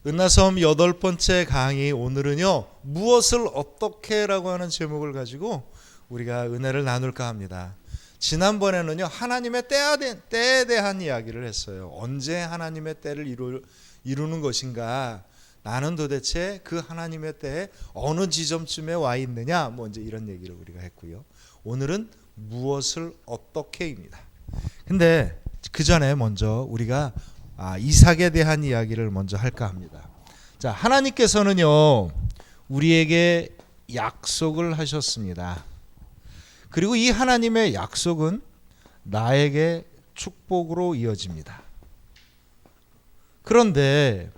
은하섬 8번째 강의, 오늘은요 무엇을 어떻게라고 하는 제목을 가지고 우리가 은혜를 나눌까 합니다. 지난번에는요 하나님의 때에 대한 이야기를 했어요. 언제 하나님의 때를 이루는 것인가, 나는 도대체 그 하나님의 때에 어느 지점쯤에 와 있느냐, 뭐 이제 이런 얘기를 우리가 했고요. 오늘은 무엇을 어떻게입니다. 근데 그 전에 먼저 우리가 이삭에 대한 이야기를 먼저 할까 합니다. 자, 하나님께서는요 우리에게 약속을 하셨습니다. 그리고 이 하나님의 약속은 나에게 축복으로 이어집니다. 그런데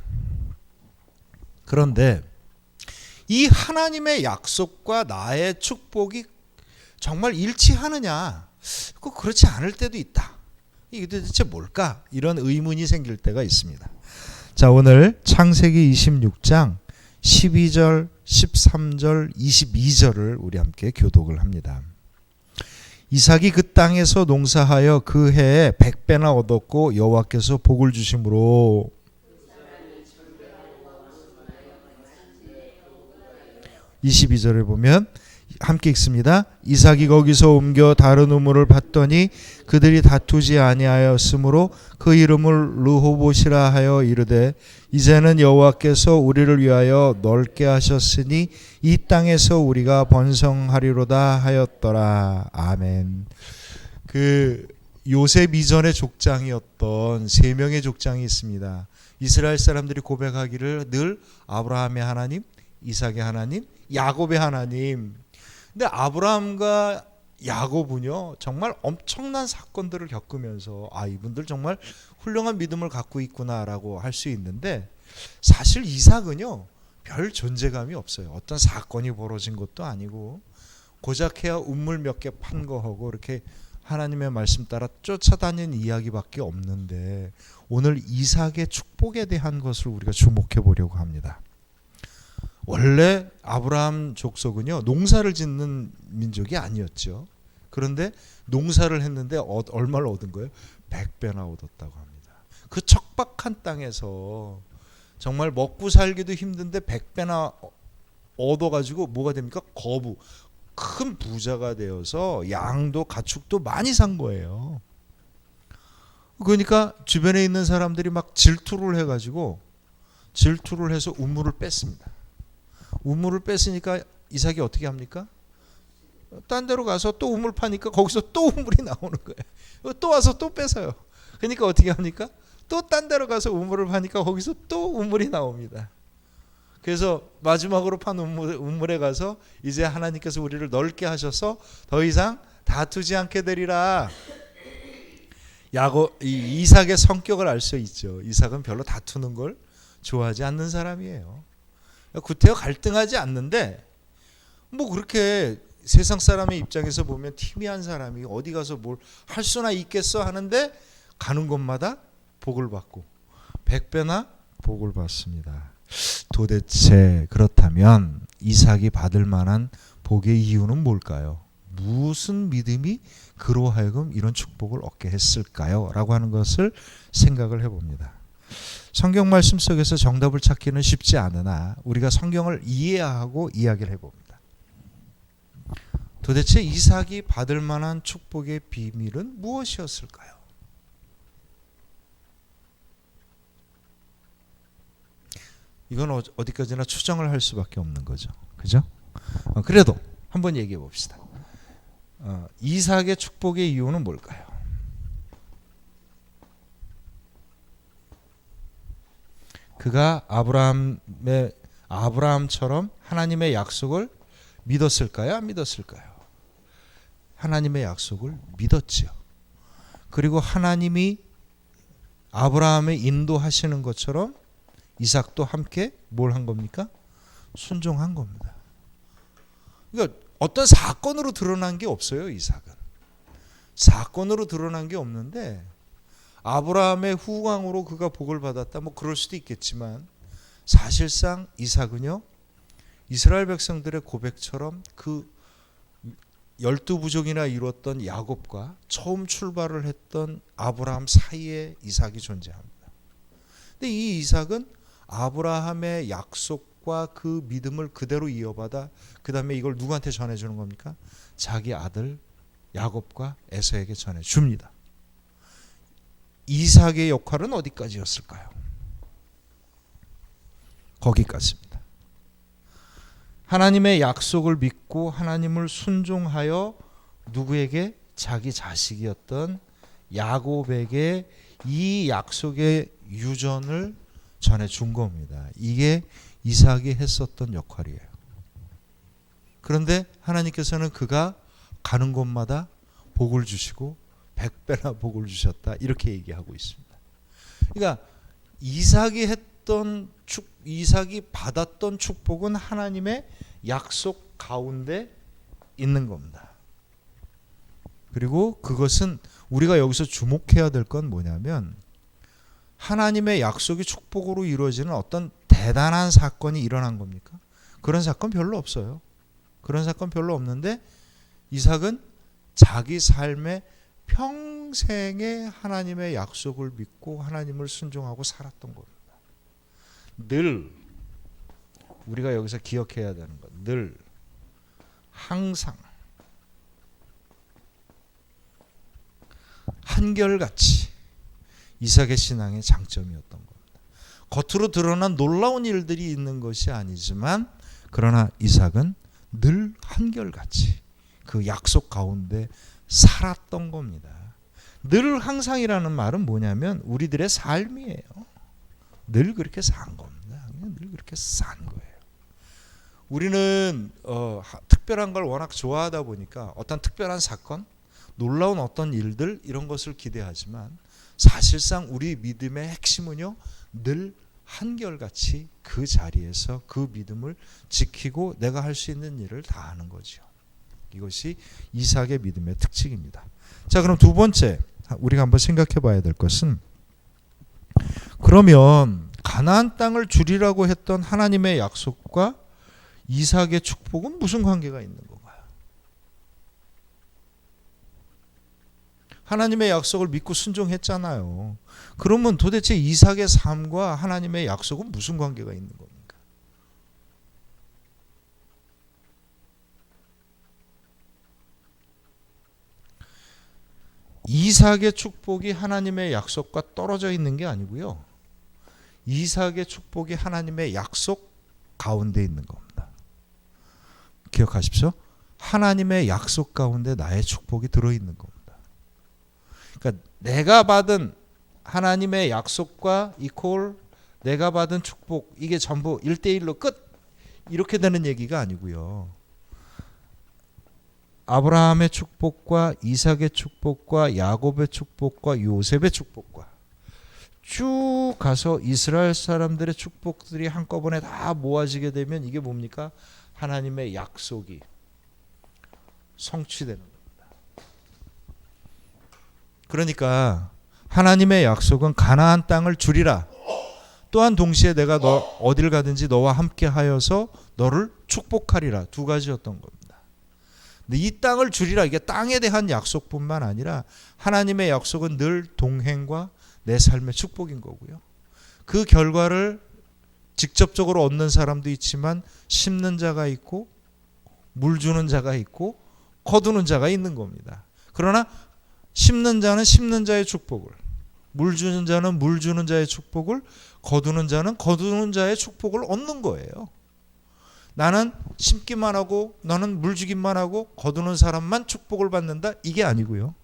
이 하나님의 약속과 나의 축복이 정말 일치하느냐? 그렇지 않을 때도 있다. 이게 도대체 뭘까? 이런 의문이 생길 때가 있습니다. 자, 오늘 창세기 26장 12절, 13절, 22절을 우리 함께 교독을 합니다. 이삭이 그 땅에서 농사하여 그 해에 100배나 얻었고 여호와께서 복을 주심으로 22절에 보면 함께 읽습니다. 이삭이 거기서 옮겨 다른 우물을 봤더니 그들이 다투지 아니하였으므로 그 이름을 르호봇이라 하여 이르되 이제는 여호와께서 우리를 위하여 넓게 하셨으니 이 땅에서 우리가 번성하리로다 하였더라. 아멘. 그 요셉 이전의 족장이었던 3명의 족장이 있습니다. 이스라엘 사람들이 고백하기를 늘 아브라함의 하나님, 이삭의 하나님, 야곱의 하나님. 근데 아브라함과 야곱은요 정말 엄청난 사건들을 겪으면서 이분들 정말 훌륭한 믿음을 갖고 있구나라고 할 수 있는데, 사실 이삭은요 별 존재감이 없어요. 어떤 사건이 벌어진 것도 아니고 고작해야 우물 몇 개 판 거하고 이렇게 하나님의 말씀 따라 쫓아다닌 이야기밖에 없는데, 오늘 이삭의 축복에 대한 것을 우리가 주목해 보려고 합니다. 원래 아브라함 족속은요 농사를 짓는 민족이 아니었죠. 그런데 농사를 했는데 얼마를 얻은 거예요? 100배나 얻었다고 합니다. 그 척박한 땅에서 정말 먹고 살기도 힘든데 100배나 얻어가지고 뭐가 됩니까? 큰 부자가 되어서 양도 가축도 많이 산 거예요. 그러니까 주변에 있는 사람들이 막 질투를 해서 우물을 뺐습니다. 우물을 뺐으니까 이삭이 어떻게 합니까? 딴 데로 가서 또 우물 파니까 거기서 또 우물이 나오는 거예요. 또 와서 또 뺏어요. 그러니까 어떻게 합니까? 또 딴 데로 가서 우물을 파니까 거기서 또 우물이 나옵니다. 그래서 마지막으로 판 우물에 가서 이제 하나님께서 우리를 넓게 하셔서 더 이상 다투지 않게 되리라. 이삭의 성격을 알 수 있죠. 이삭은 별로 다투는 걸 좋아하지 않는 사람이에요. 구태여 갈등하지 않는데, 뭐 그렇게 세상 사람의 입장에서 보면 티미한 사람이 어디 가서 뭘 할 수나 있겠어 하는데 가는 곳마다 복을 받고 100배나 복을 받습니다. 도대체 그렇다면 이삭이 받을 만한 복의 이유는 뭘까요? 무슨 믿음이 그로 하여금 이런 축복을 얻게 했을까요? 라고 하는 것을 생각을 해봅니다. 성경 말씀 속에서 정답을 찾기는 쉽지 않으나 우리가 성경을 이해하고 이야기를 해봅니다. 도대체 이삭이 받을 만한 축복의 비밀은 무엇이었을까요? 이건 어디까지나 추정을 할 수밖에 없는 거죠. 그죠? 그래도 한번 얘기해 봅시다. 이삭의 축복의 이유는 뭘까요? 그가 아브라함처럼 하나님의 약속을 믿었을까요? 안 믿었을까요? 하나님의 약속을 믿었지요. 그리고 하나님이 아브라함을 인도하시는 것처럼 이삭도 함께 뭘 한 겁니까? 순종한 겁니다. 그러니까 어떤 사건으로 드러난 게 없어요. 이삭은 사건으로 드러난 게 없는데, 아브라함의 후광으로 그가 복을 받았다, 뭐 그럴 수도 있겠지만 사실상 이삭은요 이스라엘 백성들의 고백처럼 그 12부족이나 이루었던 야곱과 처음 출발을 했던 아브라함 사이에 이삭이 존재합니다. 근데 이 이삭은 아브라함의 약속과 그 믿음을 그대로 이어받아 그 다음에 이걸 누구한테 전해주는 겁니까? 자기 아들 야곱과 에서에게 전해줍니다. 이삭의 역할은 어디까지였을까요? 거기까지입니다. 하나님의 약속을 믿고 하나님을 순종하여 누구에게? 자기 자식이었던 야곱에게 이 약속의 유전을 전해준 겁니다. 이게 이삭이 했었던 역할이에요. 그런데 하나님께서는 그가 가는 곳마다 복을 주시고 100배나 복을 주셨다, 이렇게 얘기하고 있습니다. 그러니까 이삭이 받았던 축복은 하나님의 약속 가운데 있는 겁니다. 그리고 그것은 우리가 여기서 주목해야 될 건 뭐냐면, 하나님의 약속이 축복으로 이루어지는 어떤 대단한 사건이 일어난 겁니까? 그런 사건 별로 없어요. 그런 사건 별로 없는데 이삭은 자기 삶의 평생에 하나님의 약속을 믿고 하나님을 순종하고 살았던 겁니다. 늘 우리가 여기서 기억해야 되는 것, 늘 항상 한결같이 이삭의 신앙의 장점이었던 겁니다. 겉으로 드러난 놀라운 일들이 있는 것이 아니지만, 그러나 이삭은 늘 한결같이 그 약속 가운데 살았던 겁니다. 늘 항상이라는 말은 뭐냐면 우리들의 삶이에요. 늘 그렇게 산 겁니다. 늘 그렇게 산 거예요. 우리는 특별한 걸 워낙 좋아하다 보니까 어떤 특별한 사건, 놀라운 어떤 일들, 이런 것을 기대하지만 사실상 우리 믿음의 핵심은요, 늘 한결같이 그 자리에서 그 믿음을 지키고 내가 할 수 있는 일을 다 하는 거죠. 이것이 이삭의 믿음의 특징입니다. 자, 그럼 두 번째 우리가 한번 생각해 봐야 될 것은, 그러면 가나안 땅을 주리라고 했던 하나님의 약속과 이삭의 축복은 무슨 관계가 있는 건가요? 하나님의 약속을 믿고 순종했잖아요. 그러면 도대체 이삭의 삶과 하나님의 약속은 무슨 관계가 있는 겁니까? 이삭의 축복이 하나님의 약속과 떨어져 있는 게 아니고요, 이삭의 축복이 하나님의 약속 가운데 있는 겁니다. 기억하십시오. 하나님의 약속 가운데 나의 축복이 들어있는 겁니다. 그러니까 내가 받은 하나님의 약속과 이퀄 내가 받은 축복, 이게 전부 1대1로 끝, 이렇게 되는 얘기가 아니고요. 아브라함의 축복과 이삭의 축복과 야곱의 축복과 요셉의 축복과 쭉 가서 이스라엘 사람들의 축복들이 한꺼번에 다 모아지게 되면 이게 뭡니까? 하나님의 약속이 성취되는 겁니다. 그러니까 하나님의 약속은 가나안 땅을 주리라, 또한 동시에 내가 너 어딜 가든지 너와 함께 하여서 너를 축복하리라, 두 가지였던 겁니다. 근데 이 땅을 주리라, 이게 땅에 대한 약속뿐만 아니라 하나님의 약속은 늘 동행과 내 삶의 축복인 거고요. 그 결과를 직접적으로 얻는 사람도 있지만 심는 자가 있고 물 주는 자가 있고 거두는 자가 있는 겁니다. 그러나 심는 자는 심는 자의 축복을, 물 주는 자는 물 주는 자의 축복을, 거두는 자는 거두는 자의 축복을 얻는 거예요. 나는 심기만 하고 너는 물 주기만 하고 거두는 사람만 축복을 받는다, 이게 아니고요.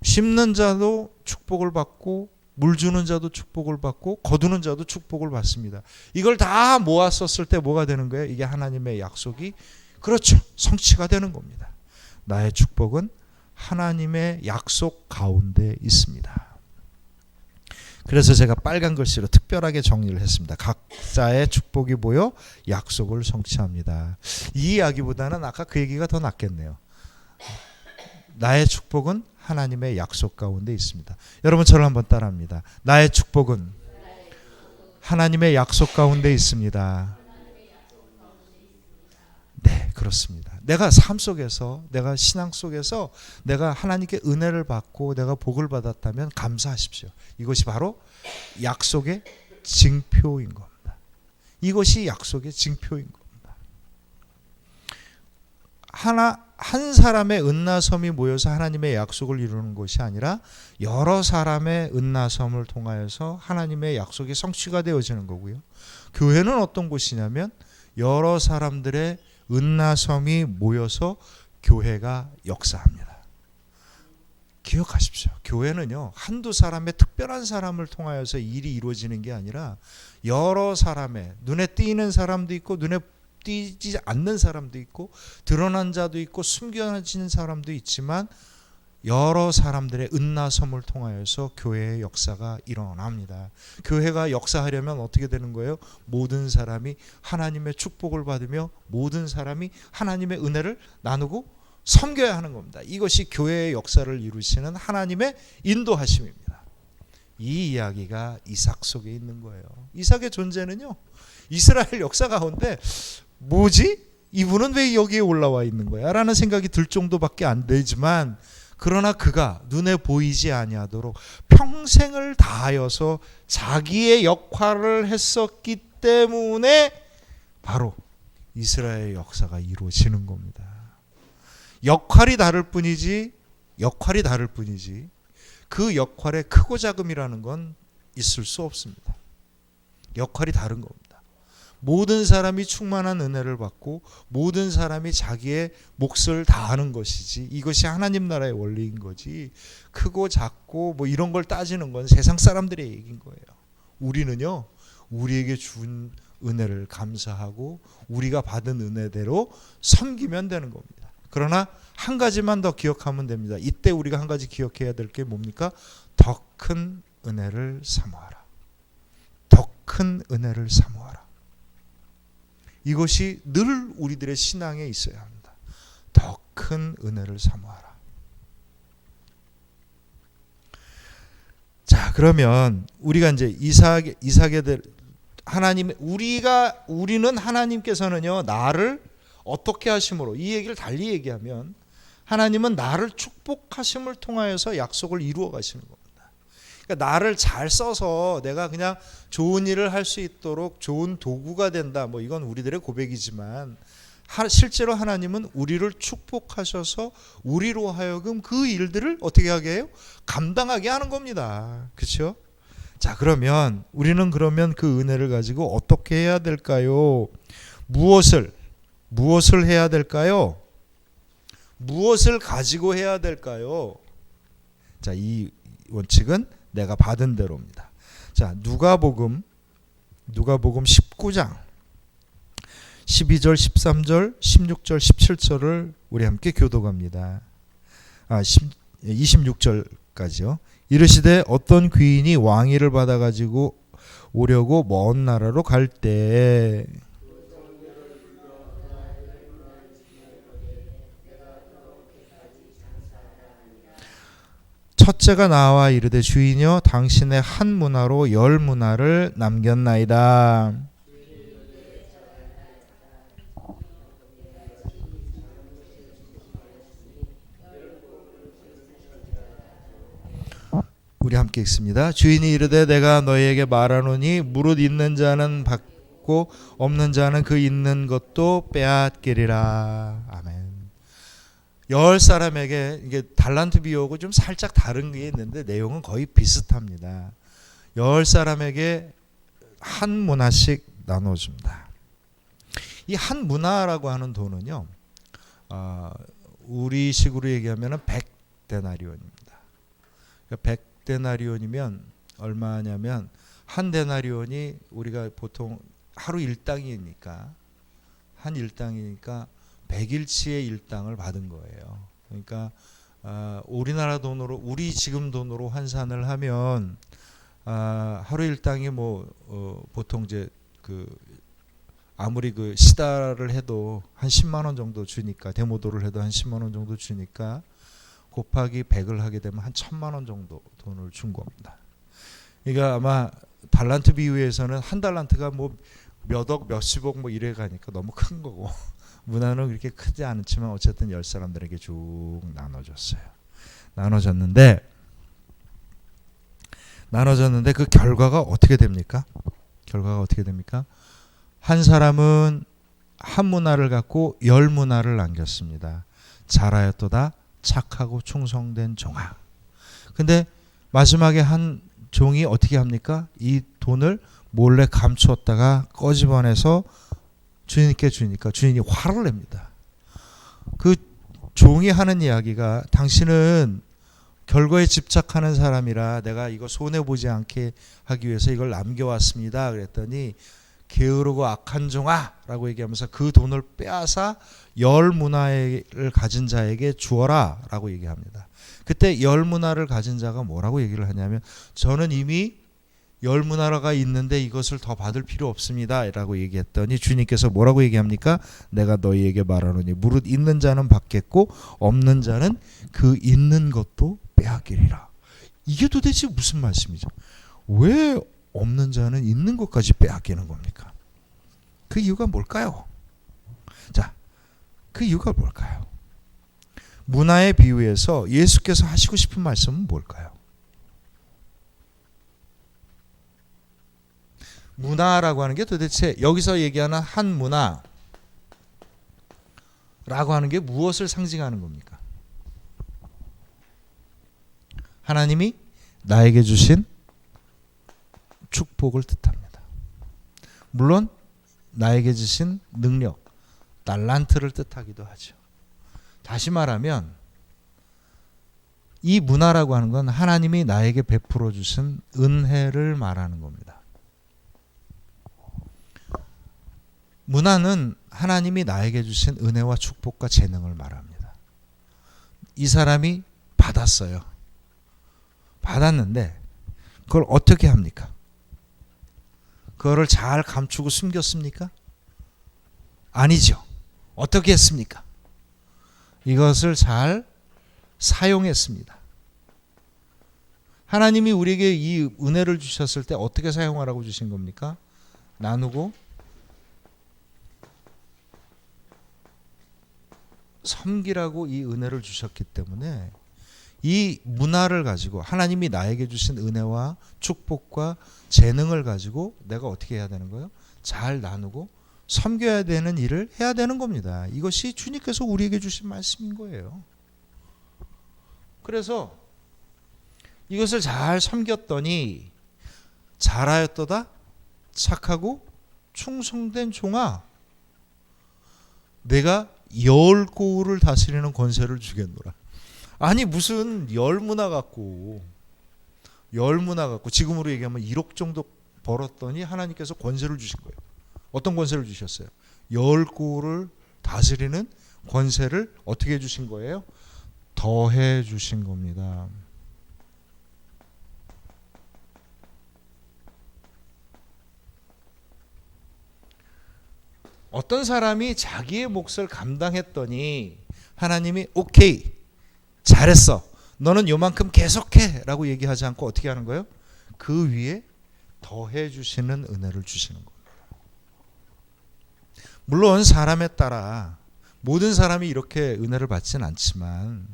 심는 자도 축복을 받고 물 주는 자도 축복을 받고 거두는 자도 축복을 받습니다. 이걸 다 모았었을 때 뭐가 되는 거예요? 이게 하나님의 약속이, 그렇죠, 성취가 되는 겁니다. 나의 축복은 하나님의 약속 가운데 있습니다. 그래서 제가 빨간 글씨로 특별하게 정리를 했습니다. 각자의 축복이 모여 약속을 성취합니다. 이 이야기보다는 아까 그 얘기가 더 낫겠네요. 나의 축복은 하나님의 약속 가운데 있습니다. 여러분 저를 한번 따라합니다. 나의 축복은 하나님의 약속 가운데 있습니다. 네, 그렇습니다. 내가 삶 속에서, 내가 신앙 속에서 내가 하나님께 은혜를 받고 내가 복을 받았다면 감사하십시오. 이것이 바로 약속의 징표인 겁니다. 이것이 약속의 징표인 겁니다. 한 사람의 은나섬이 모여서 하나님의 약속을 이루는 것이 아니라 여러 사람의 은나섬을 통하여서 하나님의 약속이 성취가 되어지는 거고요. 교회는 어떤 곳이냐면 여러 사람들의 은나섬이 모여서 교회가 역사합니다. 기억하십시오. 교회는요, 한두 사람의 특별한 사람을 통하여서 일이 이루어지는 게 아니라 여러 사람의, 눈에 띄는 사람도 있고 눈에 띄지 않는 사람도 있고 드러난 자도 있고 숨겨진 사람도 있지만 여러 사람들의 은나섬을 통하여서 교회의 역사가 일어납니다. 교회가 역사하려면 어떻게 되는 거예요? 모든 사람이 하나님의 축복을 받으며 모든 사람이 하나님의 은혜를 나누고 섬겨야 하는 겁니다. 이것이 교회의 역사를 이루시는 하나님의 인도하심입니다. 이 이야기가 이삭 속에 있는 거예요. 이삭의 존재는요, 이스라엘 역사 가운데 뭐지? 이분은 왜 여기에 올라와 있는 거야? 라는 생각이 들 정도밖에 안 되지만, 그러나 그가 눈에 보이지 아니하도록 평생을 다하여서 자기의 역할을 했었기 때문에 바로 이스라엘 역사가 이루어지는 겁니다. 역할이 다를 뿐이지 그 역할의 크고 작음이라는 건 있을 수 없습니다. 역할이 다른 겁니다. 모든 사람이 충만한 은혜를 받고 모든 사람이 자기의 몫을 다하는 것이지, 이것이 하나님 나라의 원리인 거지, 크고 작고 뭐 이런 걸 따지는 건 세상 사람들의 얘기인 거예요. 우리는요, 우리에게 준 은혜를 감사하고 우리가 받은 은혜대로 섬기면 되는 겁니다. 그러나 한 가지만 더 기억하면 됩니다. 이때 우리가 한 가지 기억해야 될 게 뭡니까? 더 큰 은혜를 사모하라. 더 큰 은혜를 사모하라. 이것이 늘 우리들의 신앙에 있어야 합니다. 더 큰 은혜를 사모하라. 자, 그러면 우리가 이제 이삭에 대해 우리는 하나님께서는요, 나를 어떻게 하심으로, 이 얘기를 달리 얘기하면 하나님은 나를 축복하심을 통하여서 약속을 이루어 가시는 겁니다. 그러니까 나를 잘 써서 내가 그냥 좋은 일을 할 수 있도록 좋은 도구가 된다, 뭐 이건 우리들의 고백이지만 실제로 하나님은 우리를 축복하셔서 우리로 하여금 그 일들을 어떻게 하게 해요? 감당하게 하는 겁니다. 그렇죠? 자, 그러면 우리는 그 은혜를 가지고 어떻게 해야 될까요? 무엇을 해야 될까요? 무엇을 가지고 해야 될까요? 자, 이 원칙은 내가 받은 대로입니다. 자, 누가복음 19장 12절, 13절, 16절, 17절을 우리 함께 교독합니다. 26절까지요. 이르시되 어떤 귀인이 왕위를 받아 가지고 오려고 먼 나라로 갈 때 첫째가 나와 이르되 주인이여 당신의 한 문화로 10 문화를 남겼나이다. 우리 함께 읽습니다. 주인이 이르되 내가 너희에게 말하노니 무릇 있는 자는 받고 없는 자는 그 있는 것도 빼앗기리라. 아멘. 10사람에게 이게 달란트 비유하고 좀 살짝 다른 게 있는데 내용은 거의 비슷합니다. 10사람에게 한 문화씩 나눠줍니다. 이 한 문화라고 하는 돈은요, 우리식으로 얘기하면 100데나리온입니다. 100데나리온이면 얼마냐면 한 데나리온이 우리가 보통 하루 일당이니까 100일치의 일당을 받은 거예요. 그러니까 우리나라 돈으로, 우리 지금 돈으로 환산을 하면 하루 일당이 보통 이제 아무리 시다를 해도 한 10만 원 정도 주니까, 대모도를 해도 한 10만 원 정도 주니까 곱하기 100을 하게 되면 한 1000만 원 정도 돈을 준 겁니다. 그러니까 아마 달란트 비유에서는 한 달란트가 몇억 몇십억 이래 가니까 너무 큰 거고, 문화는 그렇게 크지 않지만 어쨌든 10사람들에게 쭉 나눠졌어요. 나눠졌는데 그 결과가 어떻게 됩니까? 한 사람은 한 문화를 갖고 10문화를 남겼습니다. 잘하였도다 착하고 충성된 종아. 근데 마지막에 한 종이 어떻게 합니까? 이 돈을 몰래 감추었다가 꺼집어내서 주인께 주니까 주인이 화를 냅니다. 그 종이 하는 이야기가 당신은 결과에 집착하는 사람이라 내가 이거 손해보지 않게 하기 위해서 이걸 남겨왔습니다. 그랬더니 게으르고 악한 종아 라고 얘기하면서 그 돈을 빼앗아 10문화를 가진 자에게 주어라 라고 얘기합니다. 그때 10문화를 가진 자가 뭐라고 얘기를 하냐면 저는 이미 10문화가 있는데 이것을 더 받을 필요 없습니다 라고 얘기했더니 주님께서 뭐라고 얘기합니까? 내가 너희에게 말하노니 무릇 있는 자는 받겠고 없는 자는 그 있는 것도 빼앗기리라. 이게 도대체 무슨 말씀이죠? 왜 없는 자는 있는 것까지 빼앗기는 겁니까? 그 이유가 뭘까요? 자, 그 이유가 뭘까요? 문화에 비유해서 예수께서 하시고 싶은 말씀은 뭘까요? 문화라고 하는 게 도대체 여기서 얘기하는 한 문화라고 하는 게 무엇을 상징하는 겁니까? 하나님이 나에게 주신 축복을 뜻합니다. 물론 나에게 주신 능력, 달란트를 뜻하기도 하죠. 다시 말하면 이 문화라고 하는 건 하나님이 나에게 베풀어 주신 은혜를 말하는 겁니다. 문화는 하나님이 나에게 주신 은혜와 축복과 재능을 말합니다. 이 사람이 받았어요. 받았는데 그걸 어떻게 합니까? 그거를 잘 감추고 숨겼습니까? 아니죠. 어떻게 했습니까? 이것을 잘 사용했습니다. 하나님이 우리에게 이 은혜를 주셨을 때 어떻게 사용하라고 주신 겁니까? 나누고 섬기라고 이 은혜를 주셨기 때문에 이 문화를 가지고 하나님이 나에게 주신 은혜와 축복과 재능을 가지고 내가 어떻게 해야 되는 거예요? 잘 나누고 섬겨야 되는 일을 해야 되는 겁니다. 이것이 주님께서 우리에게 주신 말씀인 거예요. 그래서 이것을 잘 섬겼더니 잘하였도다 착하고 충성된 종아 내가 10고을을 다스리는 권세를 주겠노라. 아니 무슨 10문화 갖고 지금으로 얘기하면 1억 정도 벌었더니 하나님께서 권세를 주신 거예요. 어떤 권세를 주셨어요? 10고을을 다스리는 권세를 어떻게 해주신 거예요? 더해 주신 겁니다. 어떤 사람이 자기의 몫을 감당했더니 하나님이 오케이 잘했어 너는 요만큼 계속해 라고 얘기하지 않고 어떻게 하는 거예요? 그 위에 더해 주시는 은혜를 주시는 겁니다. 물론 사람에 따라 모든 사람이 이렇게 은혜를 받지는 않지만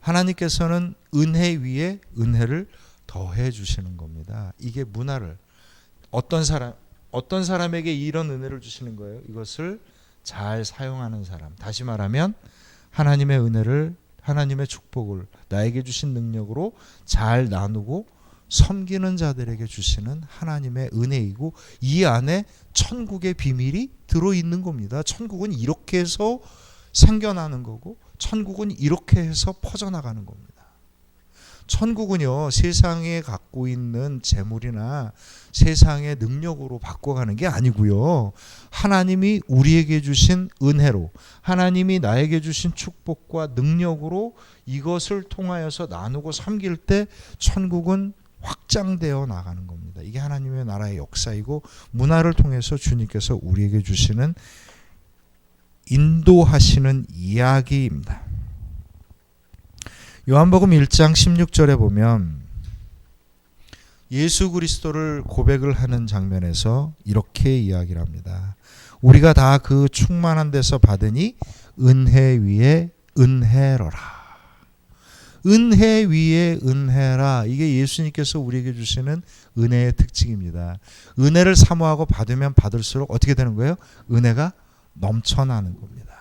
하나님께서는 은혜 위에 은혜를 더해 주시는 겁니다. 이게 문화를 어떤 사람에게 이런 은혜를 주시는 거예요? 이것을 잘 사용하는 사람. 다시 말하면 하나님의 은혜를 하나님의 축복을 나에게 주신 능력으로 잘 나누고 섬기는 자들에게 주시는 하나님의 은혜이고 이 안에 천국의 비밀이 들어있는 겁니다. 천국은 이렇게 해서 생겨나는 거고 천국은 이렇게 해서 퍼져나가는 겁니다. 천국은요 세상에 갖고 있는 재물이나 세상의 능력으로 바꿔가는 게 아니고요 하나님이 우리에게 주신 은혜로 하나님이 나에게 주신 축복과 능력으로 이것을 통하여서 나누고 섬길 때 천국은 확장되어 나가는 겁니다. 이게 하나님의 나라의 역사이고 문화를 통해서 주님께서 우리에게 주시는 인도하시는 이야기입니다. 요한복음 1장 16절에 보면 예수 그리스도를 고백을 하는 장면에서 이렇게 이야기를 합니다. 우리가 다 그 충만한 데서 받으니 은혜 위에 은혜로라. 은혜 위에 은혜라. 이게 예수님께서 우리에게 주시는 은혜의 특징입니다. 은혜를 사모하고 받으면 받을수록 어떻게 되는 거예요? 은혜가 넘쳐나는 겁니다.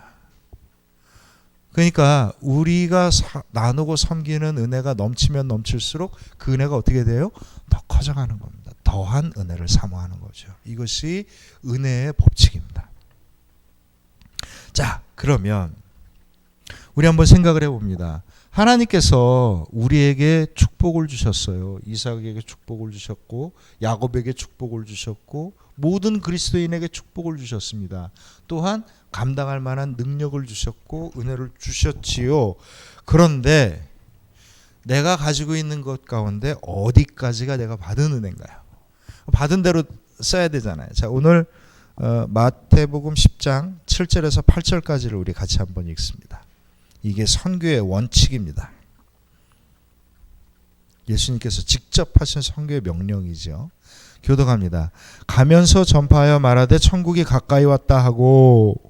그러니까 우리가 나누고 섬기는 은혜가 넘치면 넘칠수록 그 은혜가 어떻게 돼요? 더 커져가는 겁니다. 더한 은혜를 사모하는 거죠. 이것이 은혜의 법칙입니다. 자, 그러면 우리 한번 생각을 해봅니다. 하나님께서 우리에게 축복을 주셨어요. 이삭에게 축복을 주셨고 야곱에게 축복을 주셨고 모든 그리스도인에게 축복을 주셨습니다. 또한 감당할 만한 능력을 주셨고 은혜를 주셨지요. 그런데 내가 가지고 있는 것 가운데 어디까지가 내가 받은 은혜인가요? 받은 대로 써야 되잖아요. 자, 오늘 마태복음 10장 7절에서 8절까지를 우리 같이 한번 읽습니다. 이게 선교의 원칙입니다. 예수님께서 직접 하신 선교의 명령이죠. 교독합니다. 가면서 전파하여 말하되 천국이 가까이 왔다 하고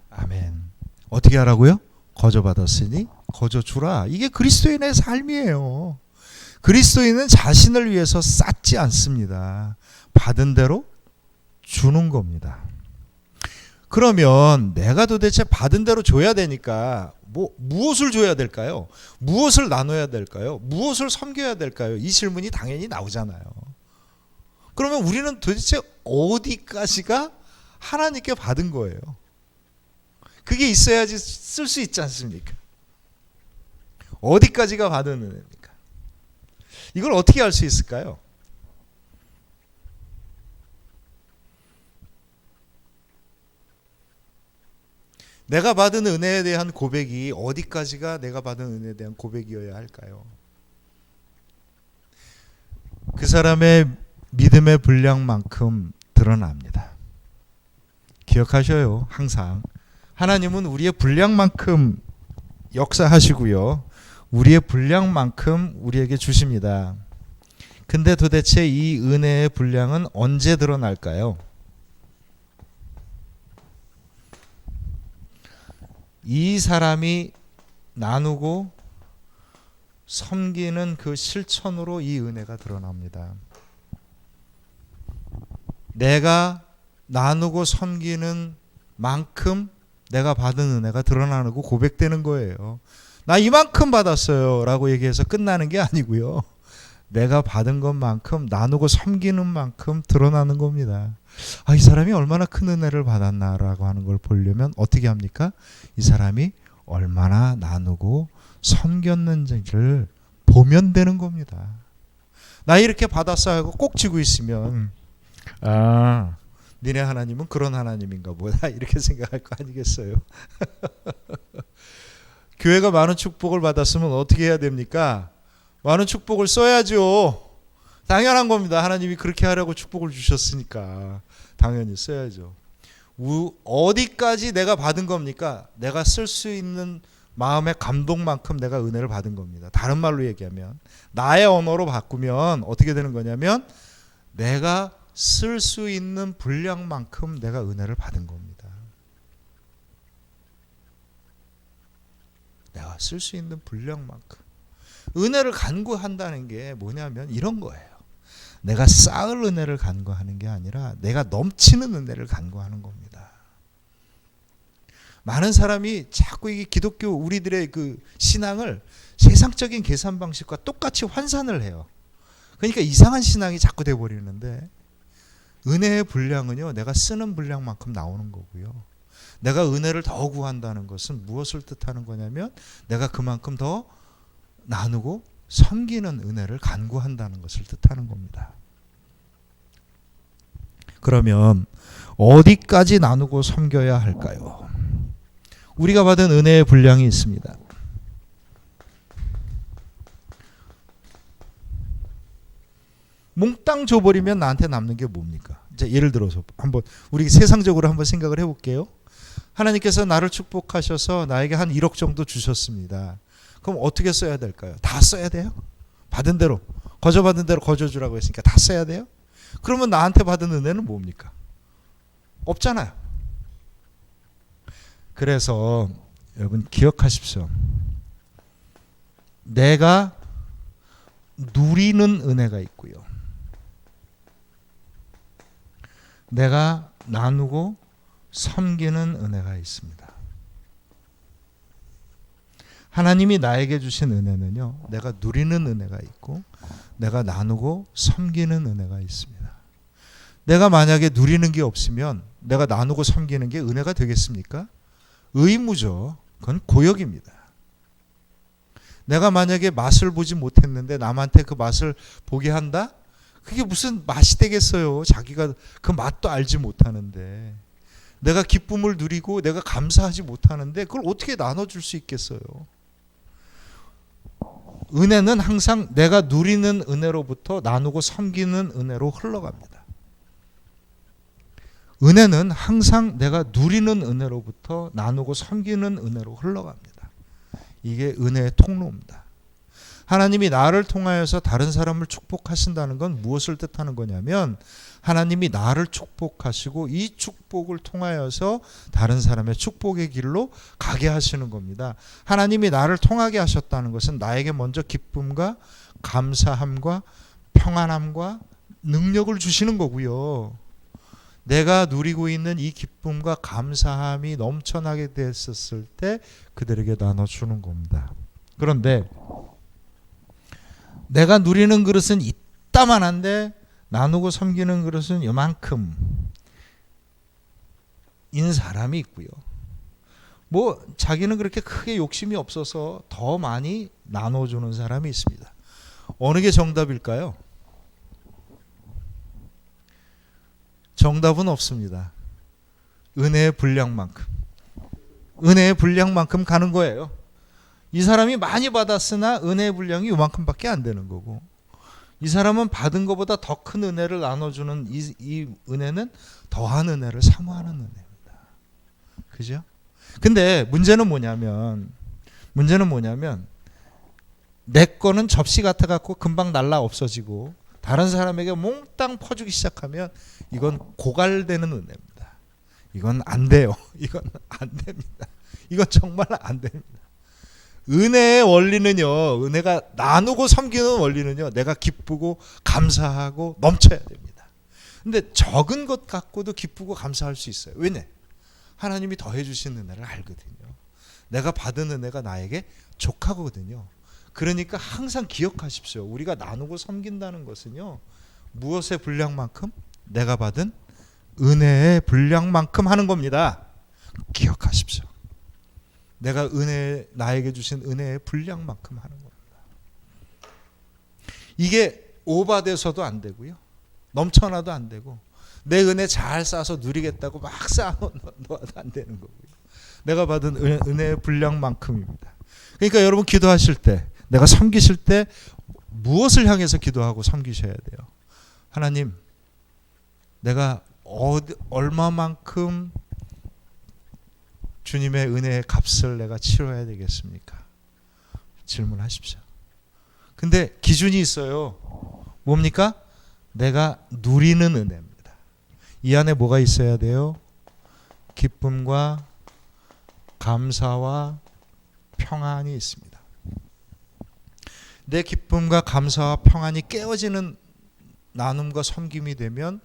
아멘. 어떻게 하라고요? 거저 받았으니 거저 주라. 이게 그리스도인의 삶이에요. 그리스도인은 자신을 위해서 쌓지 않습니다. 받은 대로 주는 겁니다. 그러면 내가 도대체 받은 대로 줘야 되니까 무엇을 줘야 될까요? 무엇을 나눠야 될까요? 무엇을 섬겨야 될까요? 이 질문이 당연히 나오잖아요. 그러면 우리는 도대체 어디까지가 하나님께 받은 거예요? 그게 있어야지 쓸 수 있지 않습니까? 어디까지가 받은 은혜입니까? 이걸 어떻게 알 수 있을까요? 내가 받은 은혜에 대한 고백이 어디까지가 내가 받은 은혜에 대한 고백이어야 할까요? 그 사람의 믿음의 분량만큼 드러납니다. 기억하셔요. 항상 하나님은 우리의 분량만큼 역사하시고요. 우리의 분량만큼 우리에게 주십니다. 근데 도대체 이 은혜의 분량은 언제 드러날까요? 이 사람이 나누고 섬기는 그 실천으로 이 은혜가 드러납니다. 내가 나누고 섬기는 만큼 내가 받은 은혜가 드러나고 고백되는 거예요. 나 이만큼 받았어요 라고 얘기해서 끝나는 게 아니고요. 내가 받은 것만큼 나누고 섬기는 만큼 드러나는 겁니다. 이 사람이 얼마나 큰 은혜를 받았나라고 하는 걸 보려면 어떻게 합니까? 이 사람이 얼마나 나누고 섬겼는지를 보면 되는 겁니다. 나 이렇게 받았어 하고 꼭 쥐고 있으면 니네 하나님은 그런 하나님인가 보다 이렇게 생각할 거 아니겠어요? 교회가 많은 축복을 받았으면 어떻게 해야 됩니까? 많은 축복을 써야죠. 당연한 겁니다. 하나님이 그렇게 하라고 축복을 주셨으니까 당연히 써야죠. 어디까지 내가 받은 겁니까? 내가 쓸 수 있는 마음의 감동만큼 내가 은혜를 받은 겁니다. 다른 말로 얘기하면 나의 언어로 바꾸면 어떻게 되는 거냐면 내가 쓸 수 있는 분량만큼 내가 은혜를 받은 겁니다. 내가 쓸 수 있는 분량만큼. 은혜를 간구한다는 게 뭐냐면 이런 거예요. 내가 쌓을 은혜를 간구하는 게 아니라 내가 넘치는 은혜를 간구하는 겁니다. 많은 사람이 자꾸 이게 기독교 우리들의 그 신앙을 세상적인 계산 방식과 똑같이 환산을 해요. 그러니까 이상한 신앙이 자꾸 돼버리는데 은혜의 분량은요, 내가 쓰는 분량만큼 나오는 거고요. 내가 은혜를 더 구한다는 것은 무엇을 뜻하는 거냐면 내가 그만큼 더 나누고 섬기는 은혜를 간구한다는 것을 뜻하는 겁니다. 그러면 어디까지 나누고 섬겨야 할까요? 우리가 받은 은혜의 분량이 있습니다. 몽땅 줘버리면 나한테 남는 게 뭡니까? 이제 예를 들어서 한번 우리 세상적으로 한번 생각을 해볼게요. 하나님께서 나를 축복하셔서 나에게 한 1억 정도 주셨습니다. 그럼 어떻게 써야 될까요? 다 써야 돼요? 받은 대로, 거저받은 대로 거저주라고 했으니까 다 써야 돼요? 그러면 나한테 받은 은혜는 뭡니까? 없잖아요. 그래서 여러분 기억하십시오. 내가 누리는 은혜가 있고요. 내가 나누고 섬기는 은혜가 있습니다. 하나님이 나에게 주신 은혜는요, 내가 누리는 은혜가 있고 내가 나누고 섬기는 은혜가 있습니다. 내가 만약에 누리는 게 없으면 내가 나누고 섬기는 게 은혜가 되겠습니까? 의무죠. 그건 고역입니다. 내가 만약에 맛을 보지 못했는데 남한테 그 맛을 보게 한다? 그게 무슨 맛이 되겠어요. 자기가 그 맛도 알지 못하는데. 내가 기쁨을 누리고 내가 감사하지 못하는데 그걸 어떻게 나눠줄 수 있겠어요. 은혜는 항상 내가 누리는 은혜로부터 나누고 섬기는 은혜로 흘러갑니다. 은혜는 항상 내가 누리는 은혜로부터 나누고 섬기는 은혜로 흘러갑니다. 이게 은혜의 통로입니다. 하나님이 나를 통하여서 다른 사람을 축복하신다는 건 무엇을 뜻하는 거냐면 하나님이 나를 축복하시고 이 축복을 통하여서 다른 사람의 축복의 길로 가게 하시는 겁니다. 하나님이 나를 통하게 하셨다는 것은 나에게 먼저 기쁨과 감사함과 평안함과 능력을 주시는 거고요. 내가 누리고 있는 이 기쁨과 감사함이 넘쳐나게 됐었을 때 그들에게 나눠주는 겁니다. 그런데 내가 누리는 그릇은 이따만한데 나누고 섬기는 그릇은 요만큼 인 사람이 있고요. 뭐 자기는 그렇게 크게 욕심이 없어서 더 많이 나눠주는 사람이 있습니다. 어느 게 정답일까요? 정답은 없습니다. 은혜의 분량만큼. 은혜의 분량만큼 가는 거예요. 이 사람이 많이 받았으나 은혜의 분량이 요만큼밖에 안 되는 거고 이 사람은 받은 것보다 더 큰 은혜를 나눠주는 이 은혜는 더한 은혜를 사모하는 은혜입니다. 그죠? 근데 문제는 뭐냐면 내 거는 접시 같아갖고 금방 날라 없어지고 다른 사람에게 몽땅 퍼주기 시작하면 이건 고갈되는 은혜입니다. 이건 안 돼요. 이건 안 됩니다. 이건 정말 안 됩니다. 은혜의 원리는요, 은혜가 나누고 섬기는 원리는요, 내가 기쁘고 감사하고 넘쳐야 됩니다. 근데 적은 것 갖고도 기쁘고 감사할 수 있어요. 왜냐? 하나님이 더해 주신 은혜를 알거든요. 내가 받은 은혜가 나에게 족하거든요. 그러니까 항상 기억하십시오. 우리가 나누고 섬긴다는 것은요, 무엇의 분량만큼? 내가 받은 은혜의 분량만큼 하는 겁니다. 기억하십시오. 내가 나에게 주신 은혜의 분량만큼 하는 겁니다. 이게 오바돼서도 안 되고요. 넘쳐나도 안 되고 내 은혜 잘 쌓아서 누리겠다고 막 쌓아놓아도 안 되는 거고요. 내가 받은 은혜의 분량만큼입니다. 그러니까 여러분 기도하실 때 내가 섬기실 때 무엇을 향해서 기도하고 섬기셔야 돼요? 하나님, 내가 얼마만큼 주님의 은혜의 값을 내가 치러야 되겠습니까? 질문하십시오. 근데 기준이 있어요. 뭡니까? 내가 누리는 은혜입니다. 이 안에 뭐가 있어야 돼요? 기쁨과 감사와 평안이 있습니다. 내 기쁨과 감사와 평안이 깨어지는 나눔과 섬김이 되면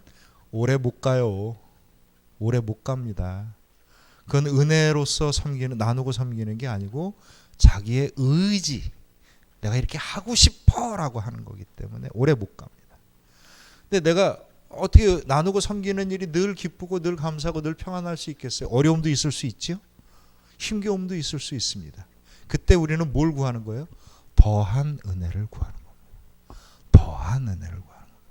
오래 못 가요. 오래 못 갑니다. 그건 은혜로서 나누고 섬기는 게 아니고 자기의 의지, 내가 이렇게 하고 싶어라고 하는 거기 때문에 오래 못 갑니다. 근데 내가 어떻게 나누고 섬기는 일이 늘 기쁘고 늘 감사하고 늘 평안할 수 있겠어요? 어려움도 있을 수 있죠. 힘겨움도 있을 수 있습니다. 그때 우리는 뭘 구하는 거예요? 더한 은혜를 구하는 겁니다. 더한 은혜를 구하는 겁니다.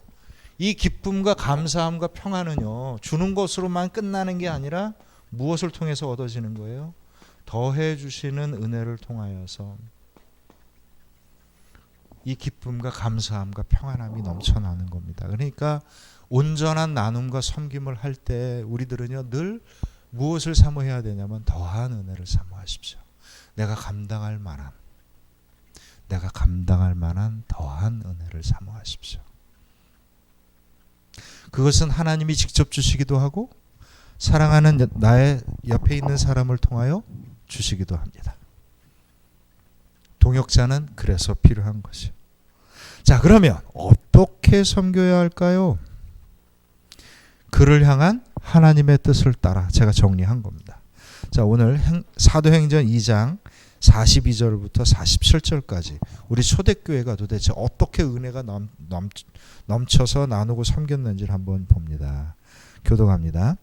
이 기쁨과 감사함과 평안은요, 주는 것으로만 끝나는 게 아니라 무엇을 통해서 얻어지는 거예요? 더해 주시는 은혜를 통하여서 이 기쁨과 감사함과 평안함이 넘쳐나는 겁니다. 그러니까 온전한 나눔과 섬김을 할 때 우리들은요, 늘 무엇을 사모해야 되냐면 더한 은혜를 사모하십시오. 내가 감당할 만한, 내가 감당할 만한 더한 은혜를 사모하십시오. 그것은 하나님이 직접 주시기도 하고 사랑하는 나의 옆에 있는 사람을 통하여 주시기도 합니다. 동역자는 그래서 필요한 것이요. 자, 그러면 어떻게 섬겨야 할까요? 그를 향한 하나님의 뜻을 따라 제가 정리한 겁니다. 자, 오늘 사도행전 2장 42절부터 47절까지 우리 초대교회가 도대체 어떻게 은혜가 넘쳐서 나누고 섬겼는지를 한번 봅니다. 교독합니다.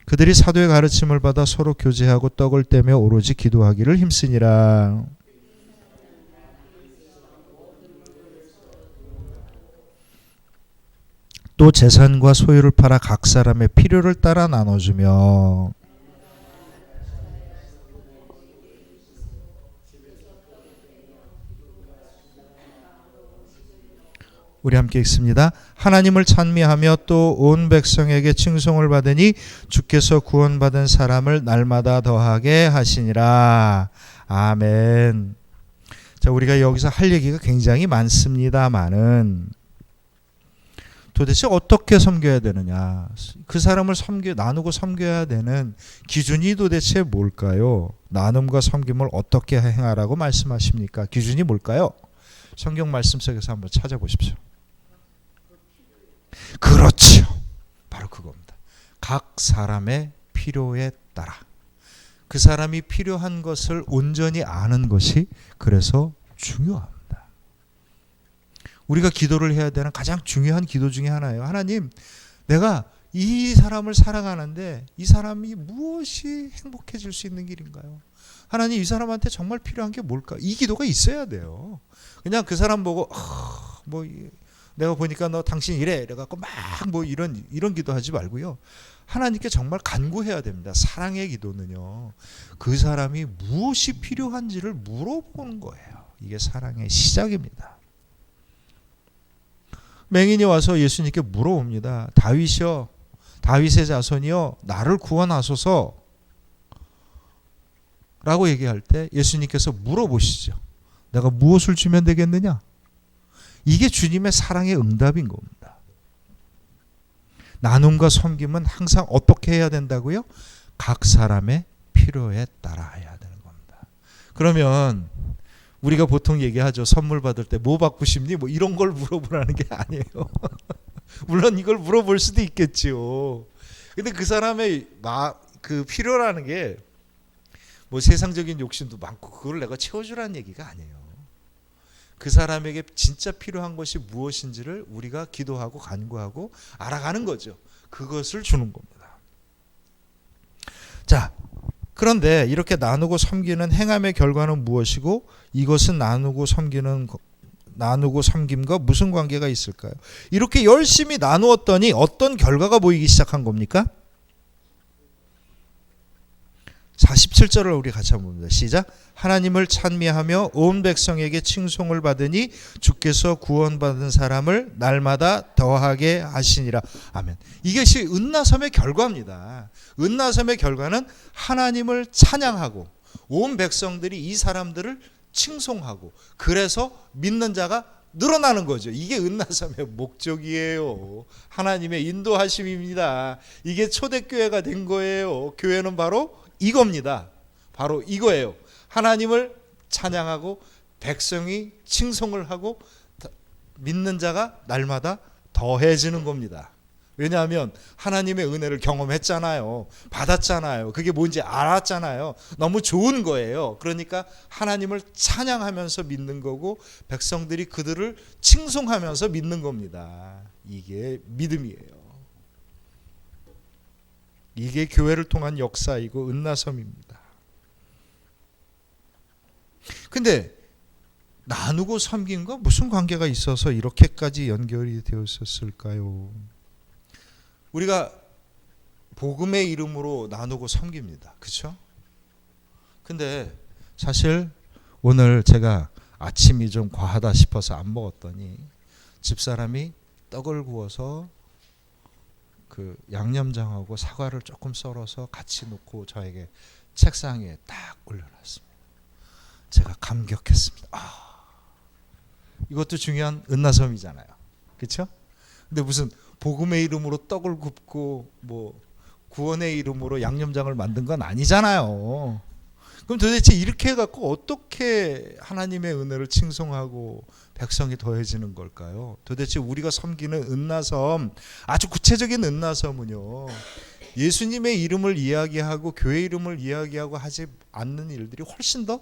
그들이 사도의 가르침을 받아 서로 교제하고 떡을 떼며 오로지 기도하기를 힘쓰니라. 또 재산과 소유를 팔아 각 사람의 필요를 따라 나눠주며 우리 함께 읽습니다. 하나님을 찬미하며 또 온 백성에게 칭송을 받으니 주께서 구원받은 사람을 날마다 더하게 하시니라. 아멘. 자, 우리가 여기서 할 얘기가 굉장히 많습니다만은 도대체 어떻게 섬겨야 되느냐? 그 사람을 나누고 섬겨야 되는 기준이 도대체 뭘까요? 나눔과 섬김을 어떻게 행하라고 말씀하십니까? 기준이 뭘까요? 성경 말씀 속에서 한번 찾아보십시오. 그렇죠. 바로 그겁니다. 각 사람의 필요에 따라 그 사람이 필요한 것을 온전히 아는 것이 그래서 중요합니다. 우리가 기도를 해야 되는 가장 중요한 기도 중에 하나예요. 하나님, 내가 이 사람을 사랑하는데 이 사람이 무엇이 행복해질 수 있는 길인가요? 하나님, 이 사람한테 정말 필요한 게 뭘까? 이 기도가 있어야 돼요. 그냥 그 사람 보고 내가 보니까 너 당신 이래 이래갖고 막 이런 기도하지 말고요. 하나님께 정말 간구해야 됩니다. 사랑의 기도는요, 그 사람이 무엇이 필요한지를 물어보는 거예요. 이게 사랑의 시작입니다. 맹인이 와서 예수님께 물어봅니다. 다윗이여, 다윗의 자손이여, 나를 구원하소서 라고 얘기할 때 예수님께서 물어보시죠. 내가 무엇을 주면 되겠느냐? 이게 주님의 사랑의 응답인 겁니다. 나눔과 섬김은 항상 어떻게 해야 된다고요? 각 사람의 필요에 따라 해야 되는 겁니다. 그러면 우리가 보통 얘기하죠. 선물 받을 때 뭐 받고 싶니? 이런 걸 물어보라는 게 아니에요. 물론 이걸 물어볼 수도 있겠지요. 근데 그 사람의 그 필요라는 게 세상적인 욕심도 많고 그걸 내가 채워주라는 얘기가 아니에요. 그 사람에게 진짜 필요한 것이 무엇인지를 우리가 기도하고 간구하고 알아가는 거죠. 그것을 주는 겁니다. 자, 그런데 이렇게 나누고 섬기는 행함의 결과는 무엇이고 이것은 나누고 섬김과 무슨 관계가 있을까요? 이렇게 열심히 나누었더니 어떤 결과가 보이기 시작한 겁니까? 47절을 우리 같이 한번 봅니다. 시작. 하나님을 찬미하며 온 백성에게 칭송을 받으니 주께서 구원받은 사람을 날마다 더하게 하시니라. 아멘. 이것이 은나섬의 결과입니다. 은나섬의 결과는 하나님을 찬양하고 온 백성들이 이 사람들을 칭송하고 그래서 믿는 자가 늘어나는 거죠. 이게 은나섬의 목적이에요. 하나님의 인도하심입니다. 이게 초대교회가 된 거예요. 교회는 바로 이겁니다. 바로 이거예요. 하나님을 찬양하고 백성이 칭송을 하고 믿는 자가 날마다 더해지는 겁니다. 왜냐하면 하나님의 은혜를 경험했잖아요. 받았잖아요. 그게 뭔지 알았잖아요. 너무 좋은 거예요. 그러니까 하나님을 찬양하면서 믿는 거고 백성들이 그들을 칭송하면서 믿는 겁니다. 이게 믿음이에요. 이게 교회를 통한 역사이고 은나섬입니다. 근데 나누고 섬김과 무슨 관계가 있어서 이렇게까지 연결이 되었을까요? 우리가 복음의 이름으로 나누고 섬깁니다. 그렇죠? 근데 사실 오늘 제가 아침이 좀 과하다 싶어서 안 먹었더니 집사람이 떡을 구워서 그 양념장하고 사과를 조금 썰어서 같이 놓고 저에게 책상 위에 딱 올려놨습니다. 제가 감격했습니다. 이것도 중요한 은나섬이잖아요. 그렇죠? 근데 무슨 복음의 이름으로 떡을 굽고 뭐 구원의 이름으로 양념장을 만든 건 아니잖아요. 그럼 도대체 이렇게 해갖고 어떻게 하나님의 은혜를 칭송하고 백성이 더해지는 걸까요? 도대체 우리가 섬기는 은나섬, 아주 구체적인 은나섬은요, 예수님의 이름을 이야기하고 교회 이름을 이야기하고 하지 않는 일들이 훨씬 더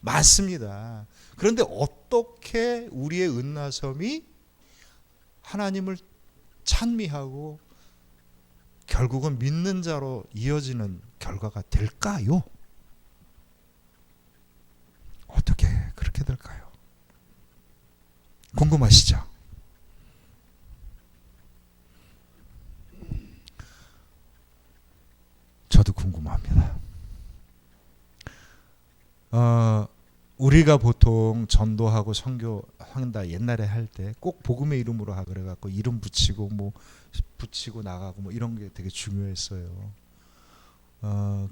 많습니다. 그런데 어떻게 우리의 은나섬이 하나님을 찬미하고 결국은 믿는 자로 이어지는 결과가 될까요? 어떻게 그렇게 될까요? 궁금하시죠? 저도 궁금합니다. 우리가 보통 전도하고 선교한다 옛날에 할 때 꼭 복음의 이름으로 하 그래갖고 이름 붙이고 뭐 붙이고 나가고 뭐 이런 게 되게 중요했어요.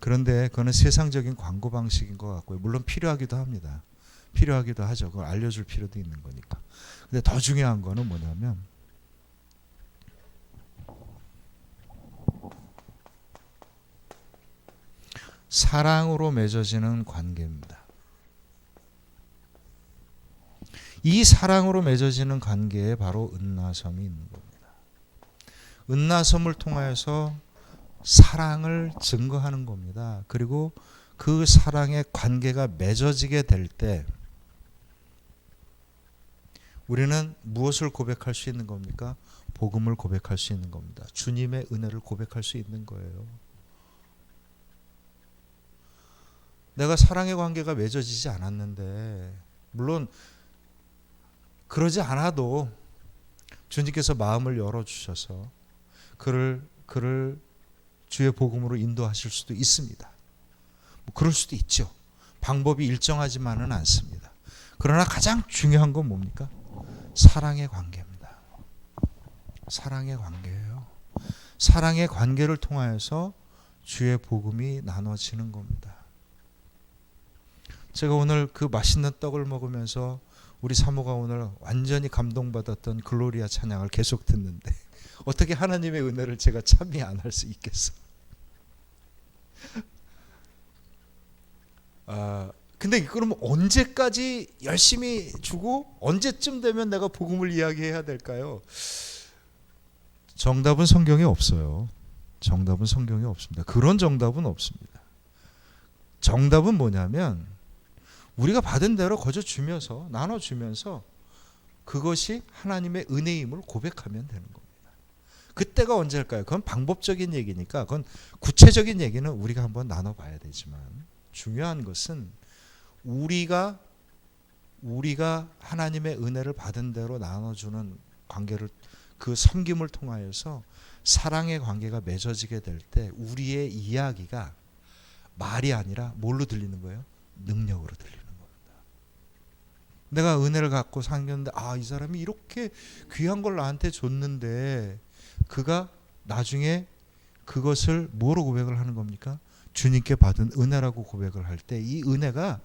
그런데 그거는 세상적인 광고 방식인 것 같고요. 물론 필요하기도 합니다. 필요하기도 하죠. 그걸 알려줄 필요도 있는 거니까. 근데 더 중요한 거는 뭐냐면 사랑으로 맺어지는 관계입니다. 이 사랑으로 맺어지는 관계에 바로 은나섬이 있는 겁니다. 은나섬을 통하여서 사랑을 증거하는 겁니다. 그리고 그 사랑의 관계가 맺어지게 될 때 우리는 무엇을 고백할 수 있는 겁니까? 복음을 고백할 수 있는 겁니다. 주님의 은혜를 고백할 수 있는 거예요. 내가 사랑의 관계가 맺어지지 않았는데, 물론 그러지 않아도 주님께서 마음을 열어주셔서 그를 주의 복음으로 인도하실 수도 있습니다. 뭐 그럴 수도 있죠. 방법이 일정하지만은 않습니다. 그러나 가장 중요한 건 뭡니까? 사랑의 관계입니다. 사랑의 관계예요. 사랑의 관계를 통하여서 주의 복음이 나눠지는 겁니다. 제가 오늘 그 맛있는 떡을 먹으면서 우리 사모가 오늘 완전히 감동받았던 글로리아 찬양을 계속 듣는데 어떻게 하나님의 은혜를 제가 참여 안 할 수 있겠어? 근데 그러면 언제까지 열심히 주고 언제쯤 되면 내가 복음을 이야기해야 될까요? 정답은 성경에 없어요. 정답은 성경에 없습니다. 그런 정답은 없습니다. 정답은 뭐냐면 우리가 받은 대로 거저 주면서 나눠주면서 그것이 하나님의 은혜임을 고백하면 되는 겁니다. 그때가 언제일까요? 그건 방법적인 얘기니까 그건 구체적인 얘기는 우리가 한번 나눠봐야 되지만 중요한 것은 우리가 하나님의 은혜를 받은 대로 나눠주는 관계를 그 섬김을 통하여서 사랑의 관계가 맺어지게 될 때 우리의 이야기가 말이 아니라 뭘로 들리는 거예요? 능력으로 들리는 겁니다. 내가 은혜를 갖고 살겠는데 이 사람이 이렇게 귀한 걸 나한테 줬는데 그가 나중에 그것을 뭐로 고백을 하는 겁니까? 주님께 받은 은혜라고 고백을 할 때 이 은혜가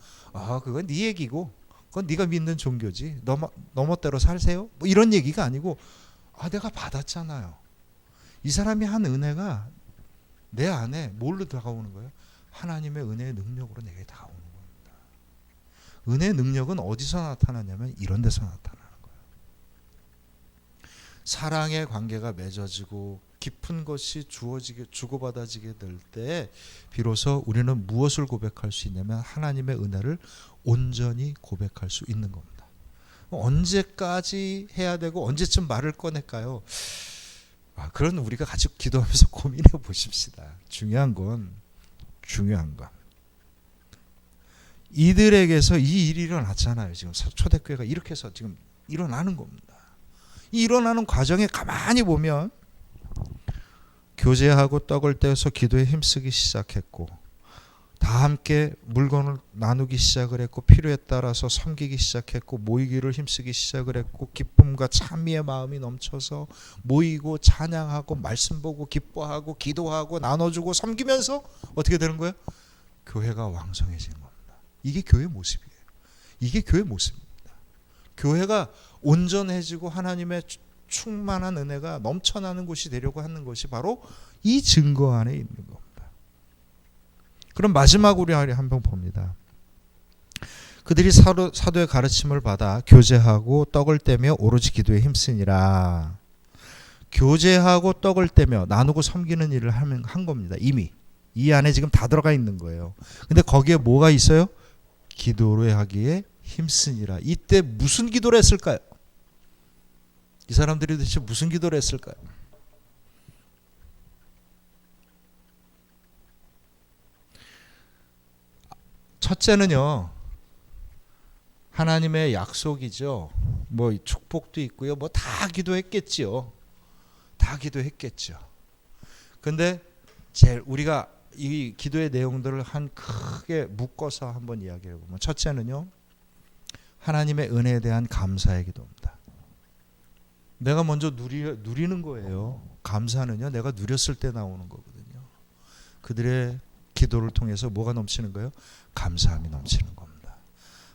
그건 네 얘기고 그건 네가 믿는 종교지 너 멋대로 살세요? 뭐 이런 얘기가 아니고 내가 받았잖아요. 이 사람이 한 은혜가 내 안에 뭘로 다가오는 거예요? 하나님의 은혜의 능력으로 내게 다가오는 겁니다. 은혜의 능력은 어디서 나타나냐면 이런 데서 나타나는 거예요. 사랑의 관계가 맺어지고 깊은 것이 주고받아지게 될 때 비로소 우리는 무엇을 고백할 수 있냐면 하나님의 은혜를 온전히 고백할 수 있는 겁니다. 언제까지 해야 되고 언제쯤 말을 꺼낼까요? 그런 우리가 같이 기도하면서 고민해 보십시다. 중요한 건 이들에게서 이 일이 일어났잖아요. 지금 초대교회가 이렇게 해서 지금 일어나는 겁니다. 이 일어나는 과정에 가만히 보면 교제하고 떡을 떼어서 기도에 힘쓰기 시작했고 다 함께 물건을 나누기 시작을 했고 필요에 따라서 섬기기 시작했고 모이기를 힘쓰기 시작을 했고 기쁨과 찬미의 마음이 넘쳐서 모이고 찬양하고 말씀 보고 기뻐하고 기도하고 나눠주고 섬기면서 어떻게 되는 거예요? 교회가 왕성해지는 겁니다. 이게 교회 모습이에요. 이게 교회 모습입니다. 교회가 온전해지고 하나님의 충만한 은혜가 넘쳐나는 곳이 되려고 하는 것이 바로 이 증거 안에 있는 겁니다. 그럼 마지막으로 한번 봅니다. 그들이 사도의 가르침을 받아 교제하고 떡을 떼며 오로지 기도에 힘쓰니라. 교제하고 떡을 떼며 나누고 섬기는 일을 한 겁니다. 이미 이 안에 지금 다 들어가 있는 거예요. 근데 거기에 뭐가 있어요? 기도를 하기에 힘쓰니라. 이때 무슨 기도를 했을까요? 이 사람들이 도대체 무슨 기도를 했을까요? 첫째는요, 하나님의 약속이죠. 뭐 축복도 있고요. 뭐 다 기도했겠지요. 다 기도했겠죠. 근데 우리가 이 기도의 내용들을 크게 묶어서 한번 이야기해 보면, 첫째는요, 하나님의 은혜에 대한 감사의 기도입니다. 내가 먼저 누리는 거예요. 감사는요, 내가 누렸을 때 나오는 거거든요. 그들의 기도를 통해서 뭐가 넘치는 거예요? 감사함이 넘치는 겁니다.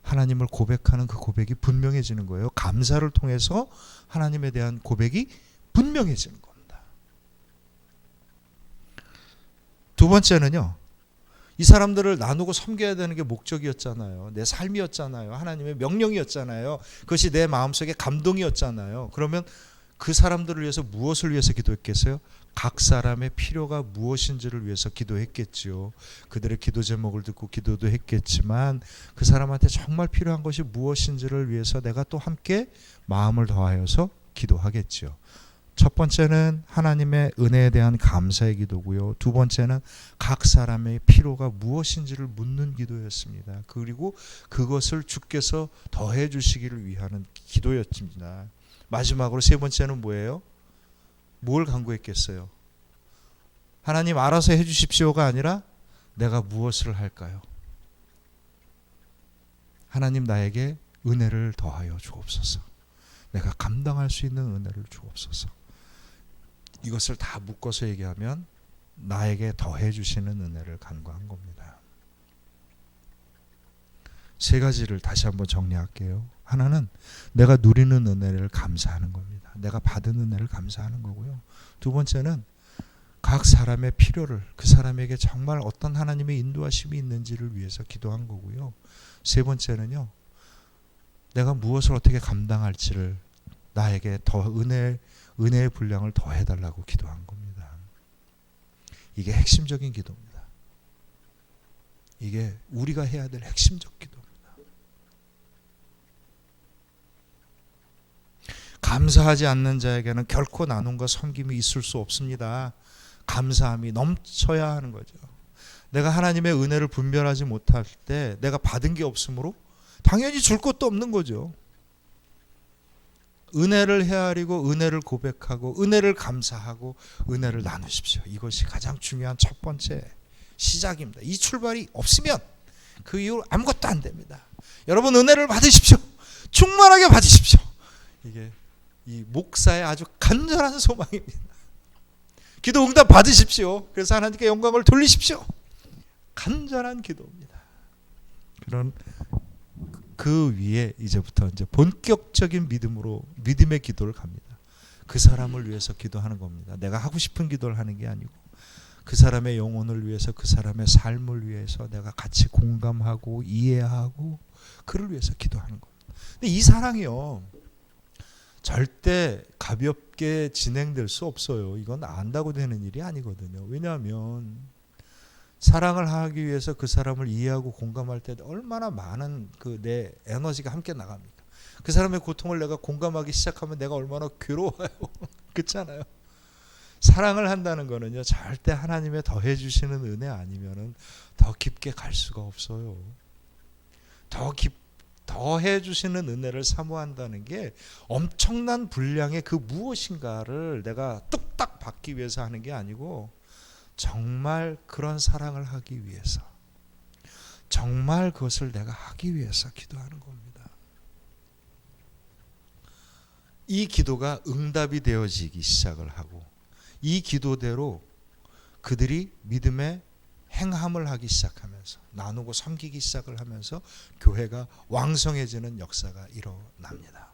하나님을 고백하는 그 고백이 분명해지는 거예요. 감사를 통해서 하나님에 대한 고백이 분명해지는 겁니다. 두 번째는요, 이 사람들을 나누고 섬겨야 되는 게 목적이었잖아요. 내 삶이었잖아요. 하나님의 명령이었잖아요. 그것이 내 마음속에 감동이었잖아요. 그러면 그 사람들을 위해서 무엇을 위해서 기도했겠어요? 각 사람의 필요가 무엇인지를 위해서 기도했겠지요. 그들의 기도 제목을 듣고 기도도 했겠지만 그 사람한테 정말 필요한 것이 무엇인지를 위해서 내가 또 함께 마음을 더하여서 기도하겠지요. 첫 번째는 하나님의 은혜에 대한 감사의 기도고요. 두 번째는 각 사람의 필요가 무엇인지를 묻는 기도였습니다. 그리고 그것을 주께서 더해 주시기를 위하는 기도였습니다. 마지막으로 세 번째는 뭐예요? 뭘 간구했겠어요? 하나님 알아서 해 주십시오가 아니라 내가 무엇을 할까요? 하나님 나에게 은혜를 더하여 주옵소서. 내가 감당할 수 있는 은혜를 주옵소서. 이것을 다 묶어서 얘기하면 나에게 더해 주시는 은혜를 간구한 겁니다. 세 가지를 다시 한번 정리할게요. 하나는 내가 누리는 은혜를 감사하는 겁니다. 내가 받은 은혜를 감사하는 거고요. 두 번째는 각 사람의 필요를, 그 사람에게 정말 어떤 하나님의 인도하심이 있는지를 위해서 기도한 거고요. 세 번째는요, 내가 무엇을 어떻게 감당할지를 나에게 더 은혜의 분량을 더해달라고 기도한 겁니다. 이게 핵심적인 기도입니다. 이게 우리가 해야 될 핵심적 기도입니다. 감사하지 않는 자에게는 결코 나눔과 섬김이 있을 수 없습니다. 감사함이 넘쳐야 하는 거죠. 내가 하나님의 은혜를 분별하지 못할 때 내가 받은 게 없으므로 당연히 줄 것도 없는 거죠. 은혜를 헤아리고 은혜를 고백하고 은혜를 감사하고 은혜를 나누십시오. 이것이 가장 중요한 첫 번째 시작입니다. 이 출발이 없으면 그 이후 아무것도 안 됩니다. 여러분 은혜를 받으십시오. 충만하게 받으십시오. 이게 이 목사의 아주 간절한 소망입니다. 기도 응답 받으십시오. 그래서 하나님께 영광을 돌리십시오. 간절한 기도입니다. 그런 그 위에 이제부터 이제 본격적인 믿음의 기도를 갑니다. 그 사람을 위해서 기도하는 겁니다. 내가 하고 싶은 기도를 하는 게 아니고 그 사람의 영혼을 위해서, 그 사람의 삶을 위해서 내가 같이 공감하고 이해하고 그를 위해서 기도하는 겁니다. 근데 이 사랑이요, 절대 가볍게 진행될 수 없어요. 이건 안다고 되는 일이 아니거든요. 왜냐하면 사랑을 하기 위해서 그 사람을 이해하고 공감할 때 얼마나 많은 내 에너지가 함께 나갑니까? 그 사람의 고통을 내가 공감하기 시작하면 내가 얼마나 괴로워요. 그렇잖아요. 사랑을 한다는 거는요, 절대 하나님의 더해 주시는 은혜 아니면은 더 깊게 갈 수가 없어요. 더해 주시는 은혜를 사모한다는 게 엄청난 분량의 그 무엇인가를 내가 뚝딱 받기 위해서 하는 게 아니고 정말 그런 사랑을 하기 위해서, 정말 그것을 내가 하기 위해서 기도하는 겁니다. 이 기도가 응답이 되어지기 시작을 하고 이 기도대로 그들이 믿음의 행함을 하기 시작하면서 나누고 섬기기 시작을 하면서 교회가 왕성해지는 역사가 일어납니다.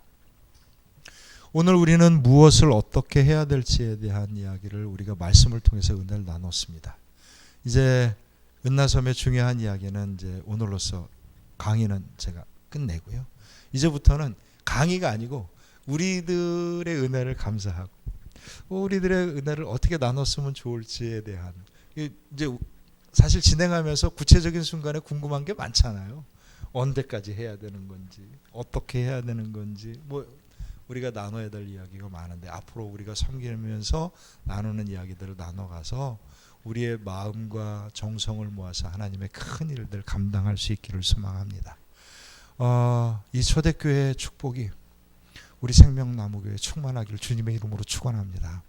오늘 우리는 무엇을 어떻게 해야 될지에 대한 이야기를 우리가 말씀을 통해서 은혜를 나눴습니다. 이제 은나섬의 중요한 이야기는 이제 오늘로서 강의는 제가 끝내고요. 이제부터는 강의가 아니고 우리들의 은혜를 감사하고 우리들의 은혜를 어떻게 나눴으면 좋을지에 대한, 이제 사실 진행하면서 구체적인 순간에 궁금한 게 많잖아요. 언제까지 해야 되는 건지, 어떻게 해야 되는 건지, 뭐 우리가 나눠야 될 이야기가 많은데 앞으로 우리가 섬기면서 나누는 이야기들을 나눠가서 우리의 마음과 정성을 모아서 하나님의 큰 일들 감당할 수 있기를 소망합니다. 이 초대교회의 축복이 우리 생명나무교회에 충만하기를 주님의 이름으로 축원합니다.